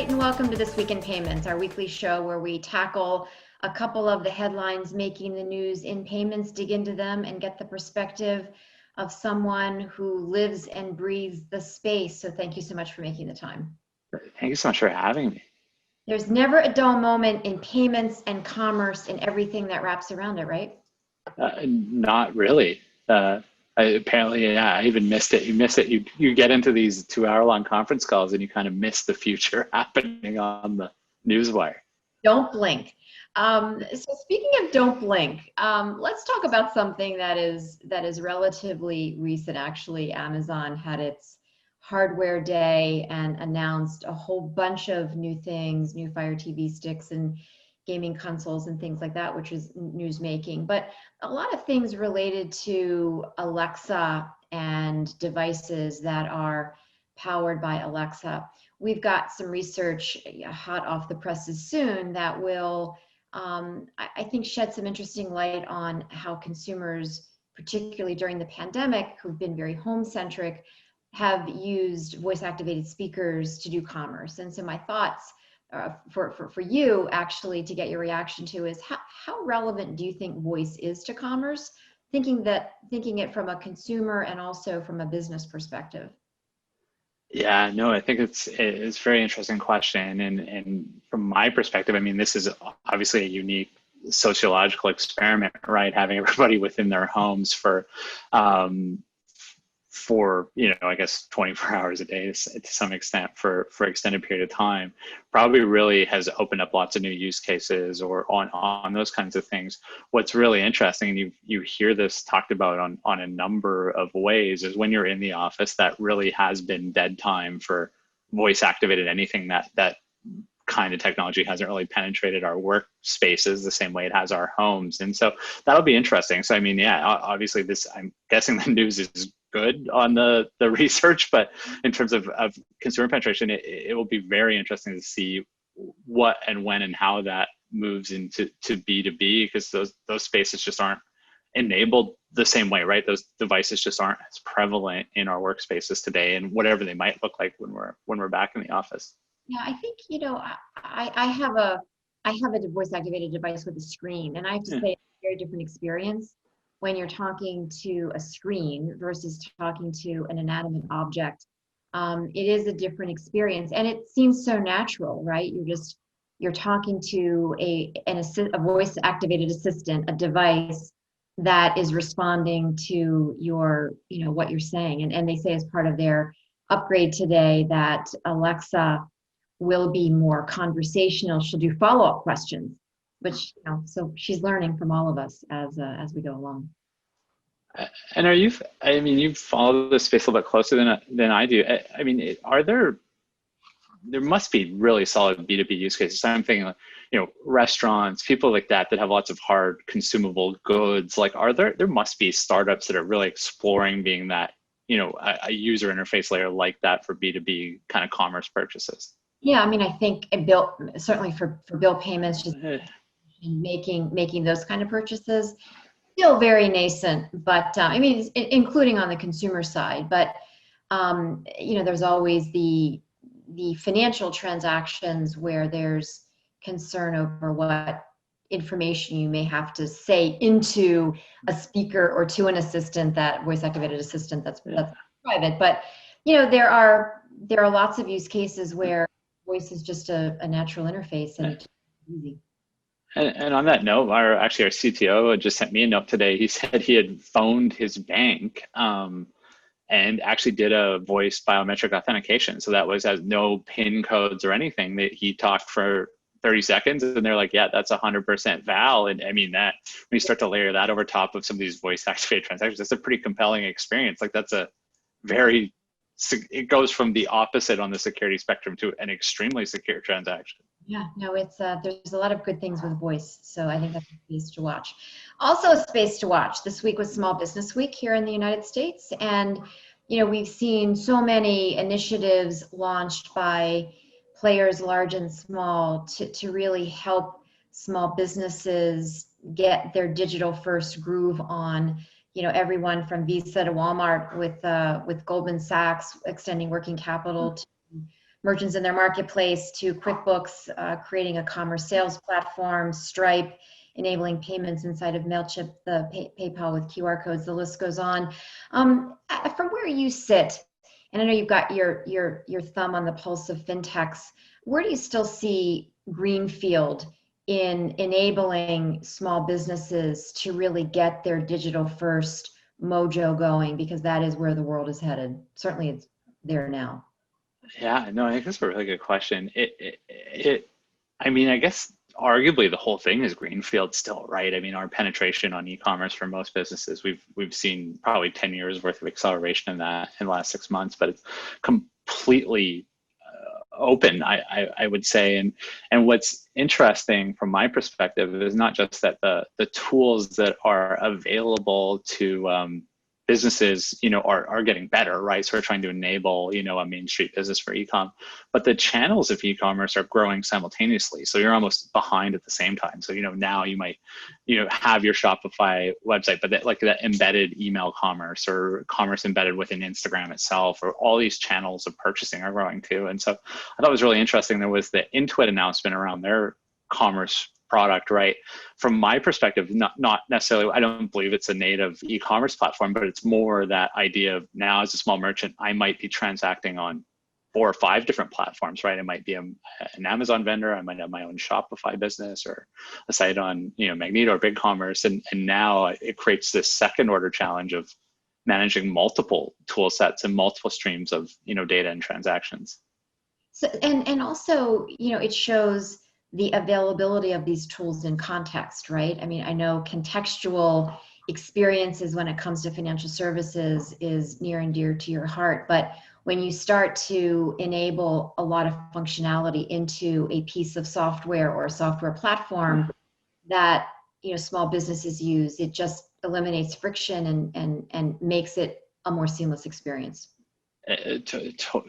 Clayton. Welcome to This Week in Payments, our weekly show where we tackle a couple of the headlines making the news in payments, dig into them, and get the perspective of someone who lives and breathes the space. So thank you so much for making the time. Thank you so much for having me. There's never a dull moment in payments and commerce and everything that wraps around it, right? Not really. Apparently, yeah, I even missed it. You miss it. You get into these 2-hour-long conference calls and you kind of miss the future happening on the newswire. Don't blink. So speaking of don't blink, let's talk about something that is relatively recent. Actually, Amazon had its hardware day and announced a whole bunch of new things, new Fire TV sticks and gaming consoles and things like that, which is news making. But a lot of things related to Alexa and devices that are powered by Alexa. We've got some research hot off the presses soon that will, I think, shed some interesting light on how consumers, particularly during the pandemic, who've been very home-centric, have used voice-activated speakers to do commerce. And so my thoughts for you, actually, to get your reaction to is how relevant do you think voice is to commerce? Thinking it from a consumer and also from a business perspective. Yeah, no, I think it's a very interesting question. And from my perspective, I mean, this is obviously a unique sociological experiment, right? Having everybody within their homes for I guess 24 hours a day to some extent for extended period of time, probably really has opened up lots of new use cases or on those kinds of things. What's really interesting, and you hear this talked about on a number of ways, is when you're in the office, that really has been dead time for voice activated anything. That kind of technology hasn't really penetrated our workspaces the same way it has our homes. And so that'll be interesting. So, I mean, yeah, obviously I'm guessing the news is good on the research, but in terms of consumer penetration, it will be very interesting to see what and when and how that moves into B2B, because those spaces just aren't enabled the same way, right? Those devices just aren't as prevalent in our workspaces today, and whatever they might look like when we're back in the office. Yeah, I think, I have a voice activated device with a screen, and I have to say it's a very different experience when you're talking to a screen versus talking to an inanimate object. It is a different experience, and it seems so natural, right? You're talking to a voice activated assistant, a device that is responding to your, what you're saying. And they say as part of their upgrade today that Alexa will be more conversational. She'll do follow-up questions, which, so she's learning from all of us as we go along. And you've followed this space a little bit closer than I do. I mean, there must be really solid B2B use cases. I'm thinking, restaurants, people like that have lots of hard consumable goods. Like, there must be startups that are really exploring being that, a user interface layer like that for B2B kind of commerce purchases. Yeah, I mean, I think certainly for bill payments, just making those kind of purchases, still very nascent. But I mean, including on the consumer side. But there's always the financial transactions where there's concern over what information you may have to say into a speaker or to an assistant, that voice activated assistant that's private. But there are lots of use cases where voice is just a natural interface, and it's easy. And on that note, our CTO just sent me a note today. He said he had phoned his bank and actually did a voice biometric authentication. So that has no PIN codes or anything. That he talked for 30 seconds, and they're like, yeah, that's 100% Val. And I mean, that when you start to layer that over top of some of these voice activated transactions, that's a pretty compelling experience. Like, that's it goes from the opposite on the security spectrum to an extremely secure transaction. Yeah, no, it's there's a lot of good things with voice, so I think that's a space to watch. Also, a space to watch. This week was Small Business Week here in the United States, and we've seen so many initiatives launched by players large and small to really help small businesses get their digital first groove on. Everyone from Visa to Walmart with Goldman Sachs extending working capital to merchants in their marketplace to QuickBooks, creating a commerce sales platform, Stripe, enabling payments inside of MailChimp, the PayPal with QR codes, the list goes on. From where you sit, and I know you've got your thumb on the pulse of fintechs, where do you still see greenfield in enabling small businesses to really get their digital first mojo going? Because that is where the world is headed. Certainly it's there now. Yeah, no, I think that's a really good question. I mean, I guess arguably the whole thing is greenfield still, right? I mean, our penetration on e-commerce for most businesses, we've seen probably 10 years worth of acceleration in that in the last 6 months, but it's completely open, I would say. And what's interesting from my perspective is not just that the tools that are available to businesses, are getting better, right? So we're trying to enable, a Main Street business for e-com, but the channels of e-commerce are growing simultaneously. So you're almost behind at the same time. So, now you might, have your Shopify website, but that embedded email commerce or commerce embedded within Instagram itself, or all these channels of purchasing are growing too. And so I thought it was really interesting. There was the Intuit announcement around their commerce product, right? From my perspective, not necessarily, I don't believe it's a native e-commerce platform, but it's more that idea of now as a small merchant, I might be transacting on 4 or 5 different platforms, right? It might be an Amazon vendor, I might have my own Shopify business or a site on, Magneto or BigCommerce. And now it creates this second order challenge of managing multiple tool sets and multiple streams of, data and transactions. So, and also, it shows the availability of these tools in context, right? I mean, I know contextual experiences when it comes to financial services is near and dear to your heart, but when you start to enable a lot of functionality into a piece of software or a software platform that small businesses use, it just eliminates friction and makes it a more seamless experience.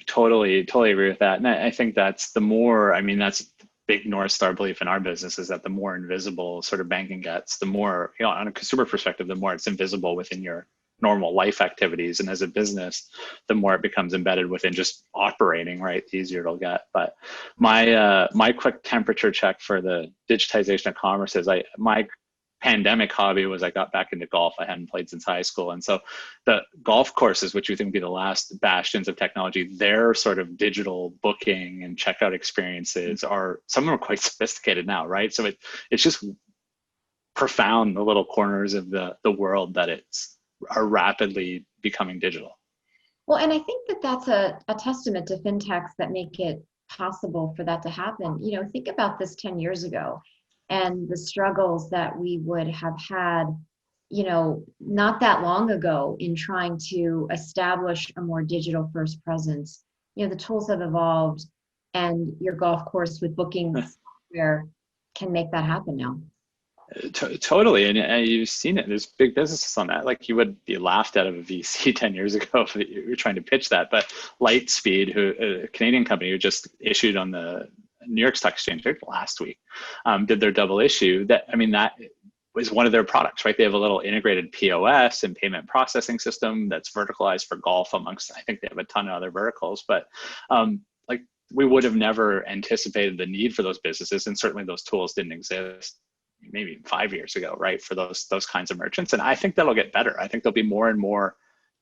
Totally agree with that. And I think that's that's big North Star belief in our business, is that the more invisible sort of banking gets, the more, on a consumer perspective, the more it's invisible within your normal life activities. And as a business, the more it becomes embedded within just operating, right, the easier it'll get. But my quick temperature check for the digitization of commerce is my pandemic hobby was I got back into golf. I hadn't played since high school. And so the golf courses, which we think would be the last bastions of technology, their sort of digital booking and checkout experiences some of them are quite sophisticated now, right? So it's just profound, the little corners of the world that are rapidly becoming digital. Well, and I think that that's a testament to fintechs that make it possible for that to happen. Think about this 10 years ago and the struggles that we would have had, not that long ago in trying to establish a more digital first presence. The tools have evolved, and your golf course with bookings software can make that happen now. Totally, and you've seen it. There's big businesses on that. Like, you would be laughed out of a VC 10 years ago if you were trying to pitch that. But Lightspeed, a Canadian company who just issued on the New York Stock Exchange last week, did their double issue. That was one of their products, right? They have a little integrated POS and payment processing system that's verticalized for golf, amongst, I think they have a ton of other verticals. But we would have never anticipated the need for those businesses, and certainly those tools didn't exist maybe 5 years ago, right, for those kinds of merchants. And I think that'll get better. I think there'll be more and more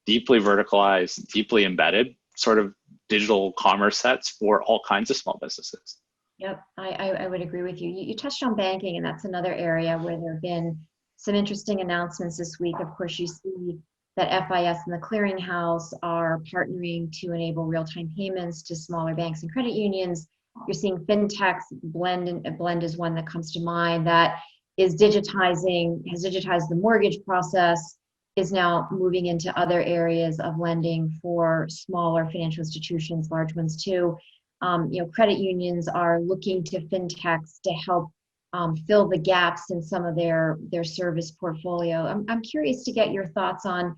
deeply verticalized, deeply embedded sort of digital commerce sets for all kinds of small businesses. Yep, I would agree with you. You touched on banking, and that's another area where there have been some interesting announcements this week. Of course, you see that FIS and the clearinghouse are partnering to enable real-time payments to smaller banks and credit unions. You're seeing fintechs, Blend is one that comes to mind, that has digitized the mortgage process, is now moving into other areas of lending for smaller financial institutions, large ones too. Credit unions are looking to fintechs to help fill the gaps in some of their service portfolio. I'm curious to get your thoughts on,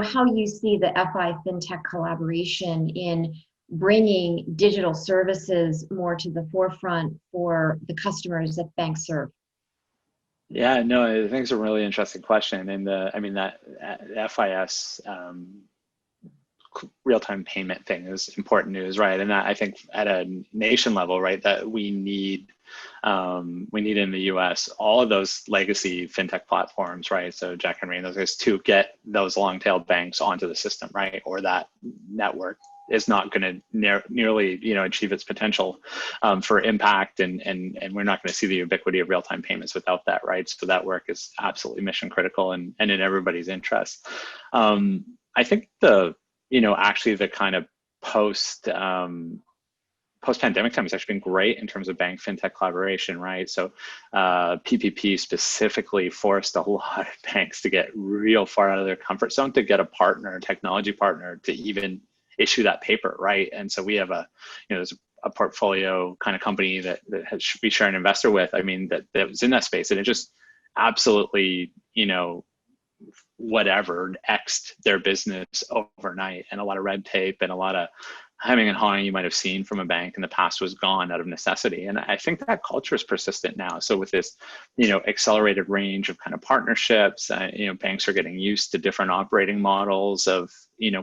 how you see the FI fintech collaboration in bringing digital services more to the forefront for the customers that banks serve. Yeah, no, I think it's a really interesting question. And that FIS real-time payment thing is important news, right? And that, I think at a nation level, right, that we need in the US, all of those legacy fintech platforms, right? So Jack Henry and those guys, to get those long tail banks onto the system, right? Or that network is not going to nearly, you know, achieve its potential for impact, and we're not going to see the ubiquity of real-time payments without that, right? So that work is absolutely mission critical and in everybody's interest. I think actually the kind of post-pandemic time has actually been great in terms of bank fintech collaboration, right? So PPP specifically forced a lot of banks to get real far out of their comfort zone to get a partner, a technology partner, to even issue that paper, right? And so we have there's a portfolio kind of company that we share an investor with, I mean, that was in that space, and it just absolutely, whatever, X'd their business overnight, and a lot of red tape and a lot of hemming and hawing you might have seen from a bank in the past was gone out of necessity. And I think that culture is persistent now. So with this, accelerated range of kind of partnerships, banks are getting used to different operating models of,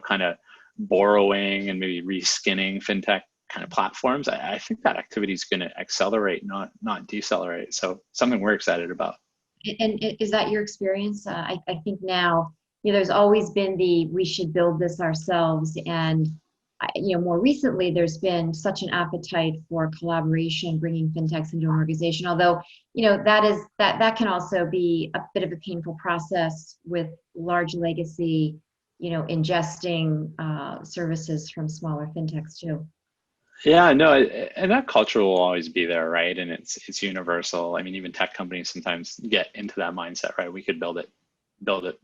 kind of borrowing and maybe reskinning fintech kind of platforms. I think that activity is going to accelerate, not decelerate. So something we're excited about. And is that your experience? I think now, there's always been we should build this ourselves. And, more recently, there's been such an appetite for collaboration, bringing fintechs into an organization. Although, that can also be a bit of a painful process with large legacy, ingesting services from smaller fintechs too. Yeah, no, and that culture will always be there, right? And it's universal. I mean, even tech companies sometimes get into that mindset, right? We could build it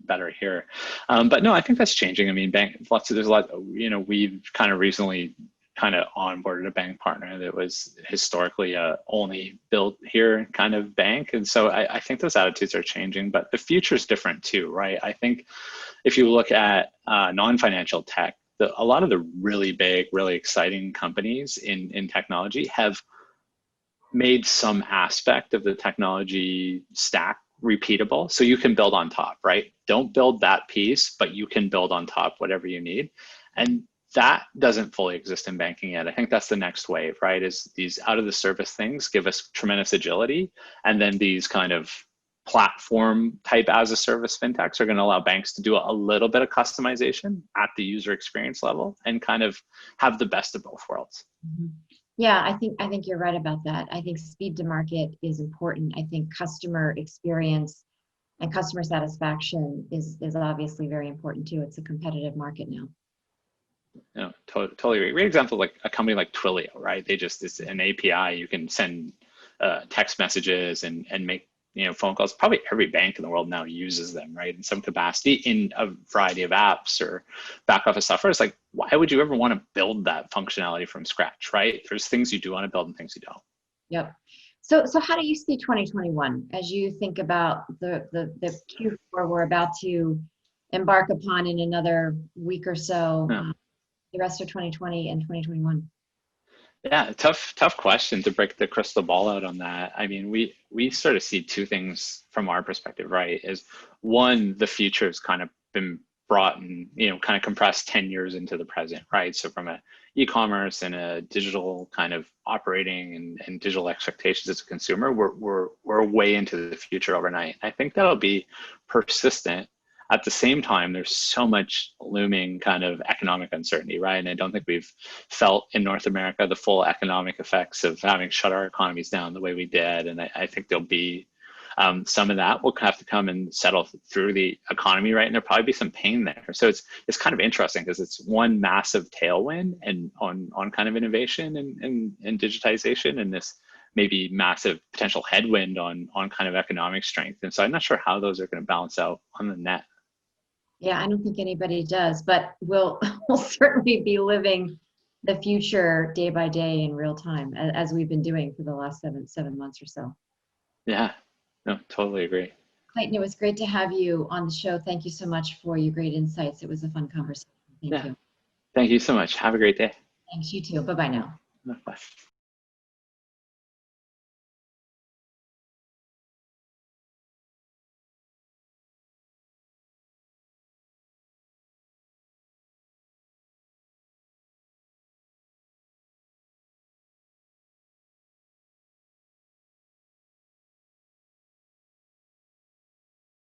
better here. But no, I think that's changing. I mean, there's a lot, we've kind of recently kind of onboarded a bank partner that was historically a only built here kind of bank. And so I think those attitudes are changing, but the future is different too, right? I think if you look at non-financial tech, a lot of the really big, really exciting companies in technology have made some aspect of the technology stack repeatable, so you can build on top, right? Don't build that piece, but you can build on top whatever you need. And that doesn't fully exist in banking yet. I think that's the next wave, right? Is these out of the service things give us tremendous agility, and then these kind of platform type as a service fintechs are going to allow banks to do a little bit of customization at the user experience level and kind of have the best of both worlds. Mm-hmm. Yeah, I think you're right about that. I think speed to market is important. I think customer experience and customer satisfaction is obviously very important too. It's a competitive market now. No, totally agree. Great example, like a company like Twilio, right? It's an API. You can send text messages and make phone calls. Probably every bank in the world now uses them, right? In some capacity in a variety of apps or back office software. It's like, why would you ever want to build that functionality from scratch, right? There's things you do want to build and things you don't. Yep. So how do you see 2021 as you think about the Q4 we're about to embark upon in another week or so, the rest of 2020 and 2021? Yeah, tough question to break the crystal ball out on that. I mean, we sort of see two things from our perspective, right? Is one, the future has kind of been brought and, kind of compressed 10 years into the present, right? So from a e-commerce and a digital kind of operating and digital expectations as a consumer, we're way into the future overnight. I think that'll be persistent. At the same time, there's so much looming kind of economic uncertainty, right? And I don't think we've felt in North America the full economic effects of having shut our economies down the way we did. And I think there'll be some of that will have to come and settle through the economy, right? And there'll probably be some pain there. So it's kind of interesting because it's one massive tailwind and on kind of innovation and digitization, and this maybe massive potential headwind on kind of economic strength. And so I'm not sure how those are going to balance out on the net. Yeah, I don't think anybody does, but we'll certainly be living the future day by day in real time, as we've been doing for the last seven months or so. Yeah, no, totally agree. Clayton, it was great to have you on the show. Thank you so much for your great insights. It was a fun conversation. Thank you. Thank you so much. Have a great day. Thanks, you too. Bye-bye now. Bye.